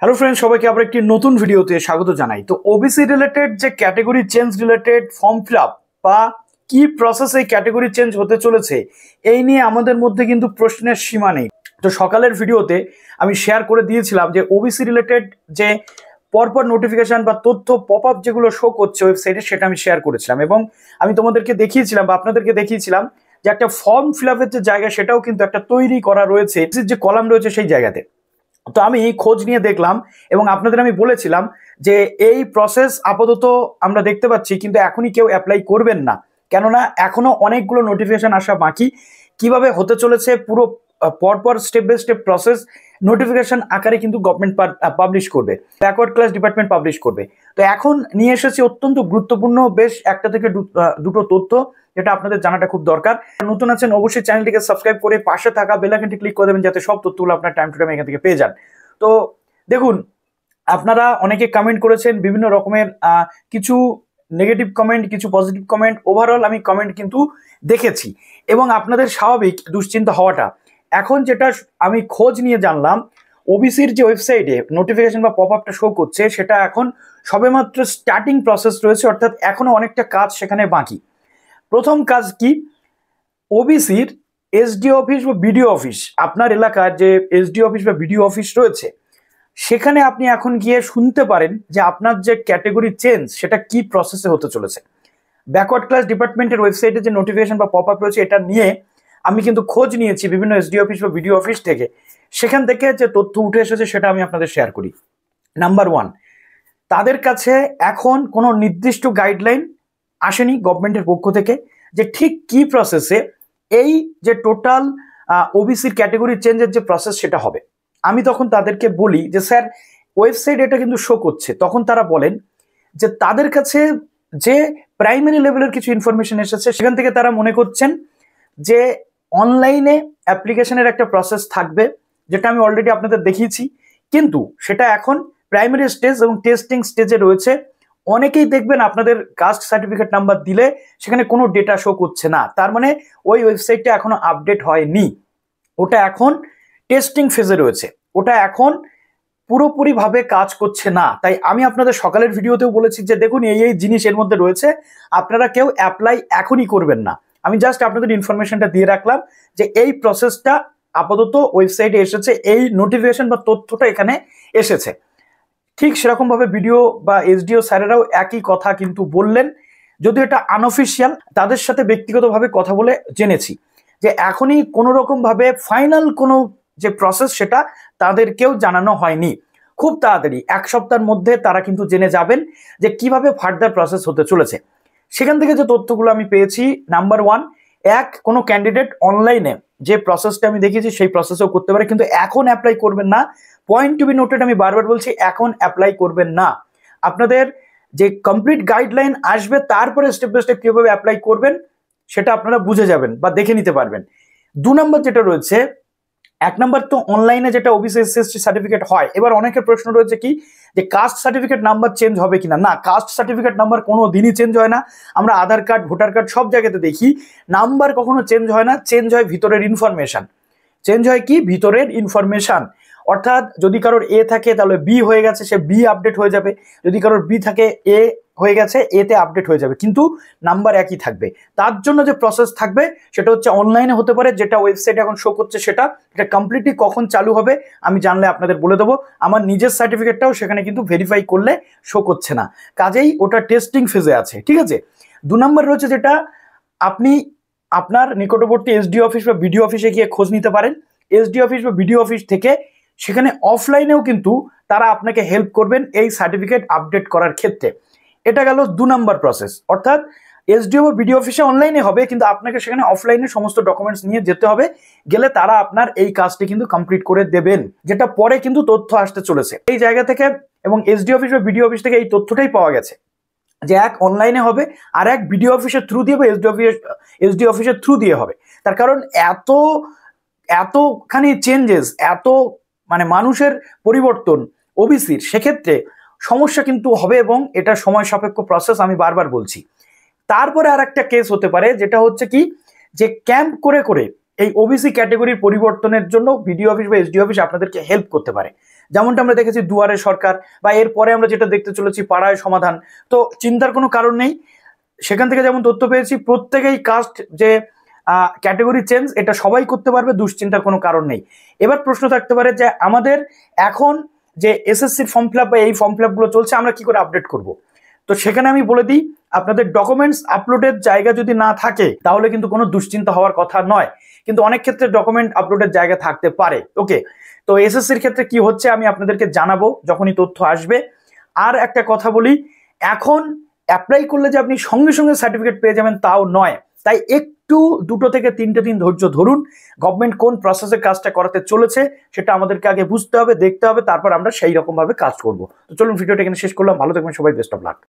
Hello friends, সবাইকে আবার একটি নতুন ভিডিওতে স্বাগত জানাই। তো ওবিসি রিলেটেড যে category change related form fill up বা কি প্রসেসে ক্যাটেগরি চেঞ্জ হতে চলেছে এই নিয়ে আমাদের মধ্যে কিন্তু প্রশ্নের সীমা নেই। তো সকালের ভিডিওতে আমি শেয়ার করে দিয়েছিলাম যে ওবিসি রিলেটেড যে পরপর নোটিফিকেশন বা তথ্য পপ আপ যেগুলো শো করছে ওয়েবসাইটে সেটা আমি শেয়ার করেছিলাম এবং আমি তোমাদেরকে দেখিয়েছিলাম বা আপনাদেরকে দেখিয়েছিলাম যে একটা ফর্ম ফিল আপের যে জায়গা সেটাও কিন্তু একটা তৈরি করা রয়েছে, যে কলাম রয়েছে সেই জায়গাতে। তো আমি খোঁজ নিয়ে দেখলাম এবং আপনাদের আমি বলেছিলাম যে এই প্রসেস আপাতত আমরা দেখতে পাচ্ছি, কিন্তু এখনই কেউ অ্যাপ্লাই করবেন না, কেননা এখনো অনেকগুলো নোটিফিকেশন আসা বাকি। কিভাবে হতে চলেছে পুরো পরপর step by step process notification আকারে কিন্তু গভর্নমেন্ট পাবলিশ করবে, ব্যাকওয়ার্ড ক্লাস ডিপার্টমেন্ট পাবলিশ করবে। তো এখন নিয়ে এসেছি অত্যন্ত গুরুত্বপূর্ণ বেশ একটা থেকে দুটো তথ্য, যেটা আপনাদের জানাটা খুব দরকার। নতুন আছেন অবশ্যই চ্যানেলটিকে সাবস্ক্রাইব করে পাশে থাকা বেল আইকনটি ক্লিক করে দেবেন, যাতে সব তথ্যগুলো আপনার টাইম টু টাইম এখান থেকে পেয়ে যান। তো দেখুন, আপনারা অনেকে কমেন্ট করেছেন বিভিন্ন রকমের, কিছু নেগেটিভ কমেন্ট, কিছু পজিটিভ কমেন্ট, ওভারঅল আমি কমেন্ট কিন্তু দেখেছি এবং আপনাদের স্বাভাবিক দুশ্চিন্তা হওয়াটা। এখন যেটা আমি খোঁজ নিয়ে জানলাম, ওবিসির যে ওয়েবসাইটে নোটিফিকেশন বা পপ আপটা শো করছে সেটা এখন সবেমাত্র স্টার্টিং প্রসেস রয়েছে, অর্থাৎ এখনো অনেকটা কাজ সেখানে বাকি। প্রথম কাজ কি, ওবিসির এসডিও অফিস বা বিডিও অফিস, আপনার এলাকার যে এসডিও অফিস বা বিডিও অফিস রয়েছে সেখানে আপনি এখন গিয়ে শুনতে পারেন যে আপনার যে ক্যাটেগরি চেঞ্জ সেটা কি প্রসেসে হতে চলেছে। ব্যাকওয়ার্ড ক্লাস ডিপার্টমেন্টের ওয়েবসাইটে যে নোটিফিকেশন বা পপ আপ রয়েছে এটা নিয়ে আমি কিন্তু খোঁজ নিয়েছি বিভিন্ন এসডিও অফিস বা বিডিও অফিস থেকে। সেখান থেকে যে তথ্য উঠে এসেছে সেটা আমি আপনাদের শেয়ার করি। নাম্বার ওয়ান, তাদের কাছে এখন কোনো নির্দিষ্ট গাইডলাইন আসেনি গভর্নমেন্টের পক্ষ থেকে যে ঠিক কি প্রসেসে এই যে টোটাল ওবিসির ক্যাটেগরি চেঞ্জের যে প্রসেস সেটা হবে। আমি তখন তাদেরকে বলি যে স্যার ওয়েবসাইট এটা কিন্তু শো করছে, তখন তারা বলেন যে তাদের কাছে যে প্রাইমারি লেভেলের কিছু ইনফরমেশন এসেছে সেখান থেকে তারা মনে করছেন যে অনলাইনে অ্যাপ্লিকেশনের একটা প্রসেস থাকবে, যেটা আমি অলরেডি আপনাদের দেখিয়েছি, কিন্তু সেটা এখন প্রাইমারি স্টেজ এবং টেস্টিং স্টেজে রয়েছে। অনেকেই দেখবেন আপনাদের কাস্ট সার্টিফিকেট নাম্বার দিলে সেখানে কোনো ডেটা শো করছে না, তার মানে ওই ওয়েবসাইটটা এখনো আপডেট হয়নি, ওটা এখন টেস্টিং ফেজে রয়েছে, ওটা এখন পুরোপুরিভাবে কাজ করছে না। তাই আমি আপনাদের সকালের ভিডিওতেও বলেছি যে দেখুন এই এই জিনিস এর মধ্যে রয়েছে, আপনারা কেউ অ্যাপ্লাই এখনই করবেন না। আমি জাস্ট আপনাদের ইনফরমেশনটা দিয়ে রাখলাম যে এই প্রসেসটা আপাতত ওয়েবসাইটে এসেছে, এই নোটিফিকেশন বা তথ্যটা এখানে এসেছে। ঠিক সেরকমভাবে ভিডিও বা এসডিও স্যারেরাও একই কথা কিন্তু বললেন, যদিও এটা আনঅফিসিয়াল, তাদের সাথে ব্যক্তিগতভাবে কথা বলে জেনেছি যে এখনই কোনো রকমভাবে ফাইনাল কোনো যে প্রসেস সেটা তাদেরকেও জানানো হয়নি। খুব তাড়াতাড়ি এক সপ্তাহের মধ্যে তারা কিন্তু জেনে যাবেন যে কিভাবে ফার্দার প্রসেস হতে চলেছে। সেখান থেকে যে তথ্যগুলো আমি পেয়েছি, নাম্বার ওয়ান, কোনো ক্যান্ডিডেট অনলাইনে যে প্রসেসটা আমি দেখিয়েছি সেই প্রসেসও করতে পারে, কিন্তু এখন অ্যাপ্লাই করবেন না। পয়েন্ট টু বি নোটেড, আমি বারবার বলছি এখন অ্যাপ্লাই করবেন না। আপনাদের যে কমপ্লিট গাইডলাইন আসবে তারপরে স্টেপ বাই স্টেপ কিভাবে অ্যাপ্লাই করবেন সেটা আপনারা বুঝে যাবেন বা দেখে নিতে পারবেন। 2 নম্বর যেটা রয়েছে, 1 নম্বর তো অনলাইনে যেটা ওবিসি এসএসটি সার্টিফিকেট হয়, এবার অনেকের প্রশ্ন রয়েছে কি যে কাস্ট সার্টিফিকেট নাম্বার চেঞ্জ হবে কিনা। না, কাস্ট সার্টিফিকেট নাম্বার কোনো দিনই চেঞ্জ হয় না। আমরা আধার কার্ড, ভোটার কার্ড সব জায়গাতে দেখি নাম্বার কখনো চেঞ্জ হয় না, চেঞ্জ হয় ভিতরের ইনফরমেশন। চেঞ্জ হয় কি, ভিতরের ইনফরমেশন। অর্থাৎ যদি কারোর এ থাকে তাহলে বি হয়ে গেছে, সে বি আপডেট হয়ে যাবে, যদি কারোর বি থাকে এ হয়ে গেছে, এতে আপডেট হয়ে যাবে, কিন্তু নাম্বার একই থাকবে। তার জন্য যে প্রসেস থাকবে সেটা হচ্ছে অনলাইনে হতে পারে, যেটা ওয়েবসাইটে এখন শো করছে সেটা কমপ্লিটলি কখন চালু হবে আমি জানলে আপনাদের বলে দেবো। আমার নিজের সার্টিফিকেটটাও সেখানে কিন্তু ভেরিফাই করলে শো করছে না, কাজেই ওটা টেস্টিং ফেজে আছে, ঠিক আছে। 2 নম্বর রয়েছে যেটা আপনি আপনার নিকটবর্তী এসডিও অফিস বা বিডিও অফিসে গিয়ে খোঁজ নিতে পারেন। এসডিও অফিস বা বিডিও অফিস থেকে সেখানে অফলাইনেও কিন্তু তারা আপনাকে হেল্প করবেন এই সার্টিফিকেট আপডেট করার ক্ষেত্রে। এটা গেল 2 নম্বর প্রসেস, অর্থাৎ এসডিও বা বিডিও অফিসে অনলাইনে হবে, কিন্তু আপনাকে সেখানে অফলাইনে সমস্ত ডকুমেন্টস নিয়ে যেতে হবে, গেলে তারা আপনার এই কাজটি কিন্তু কমপ্লিট করে দেবেন, যেটা পরে কিন্তু তথ্য আসতে চলেছে এই জায়গা থেকে। এবং এসডিও অফিস বা বিডিও অফিস থেকে এই তথ্যটাই পাওয়া গেছে যে এক অনলাইনে হবে আর এক বিডিও অফিসের থ্রু দিয়ে বা এসডিও অফিসের থ্রু দিয়ে হবে। তার কারণ এতখানি চেঞ্জেস, এত মানে মানুষের পরিবর্তন ওবিসির, সেক্ষেত্রে সমস্যা কিন্তু হবে এবং এটা সময় সাপেক্ষ প্রসেস, আমি বারবার বলছি। তারপরে আর একটা কেস হতে পারে, যেটা হচ্ছে কি যে ক্যাম্প করে করে এই ওবিসি ক্যাটেগরির পরিবর্তনের জন্য বিডিও অফিস বা এসডিও অফিস আপনাদেরকে হেল্প করতে পারে। যেমনটা আমরা দেখেছি দুয়ারে সরকার, বা এরপরে আমরা যেটা দেখতে চলেছি পাড়ায় সমাধান। তো চিন্তার কোনো কারণ নেই। সেখান থেকে যেমন তথ্য পেয়েছি প্রত্যেকেই কাস্ট যে ক্যাটেগরি চেঞ্জ এটা সবাই করতে পারবে, দুশ্চিন্তার কোনো কারণ নেই। এবার প্রশ্ন থাকতে পারে যে আমাদের এখন যে এসএসসির ফর্ম ফিল আপ বা এই ফর্ম ফিল আপগুলো চলছে আমরা কি করে আপডেট করব। তো সেখানে আমি বলে দিই, আপনাদের ডকুমেন্টস আপলোডের জায়গা যদি না থাকে তাহলে কিন্তু কোনো দুশ্চিন্তা হওয়ার কথা নয়, কিন্তু অনেক ক্ষেত্রে ডকুমেন্ট আপলোডের জায়গা থাকতে পারে। ওকে, তো এসএসসির ক্ষেত্রে কি হচ্ছে আমি আপনাদেরকে জানাবো যখনই তথ্য আসবে। আর একটা কথা বলি, এখন অ্যাপ্লাই করলে যে আপনি সঙ্গে সঙ্গে সার্টিফিকেট পেয়ে যাবেন তাও নয়, তাই একটু 2 থেকে 3 দিন ধৈর্য ধরুন। গভর্নমেন্ট কোন প্রসেসে কাজটা করাতে চলেছে সেটা আমাদেরকে আগে বুঝতে হবে, দেখতে হবে, তারপর আমরা সেই রকম ভাবে কাজ করব। তো চলুন ভিডিওটা এখানে শেষ করলাম, ভালো থাকবেন সবাই, বেস্ট অফ লাক।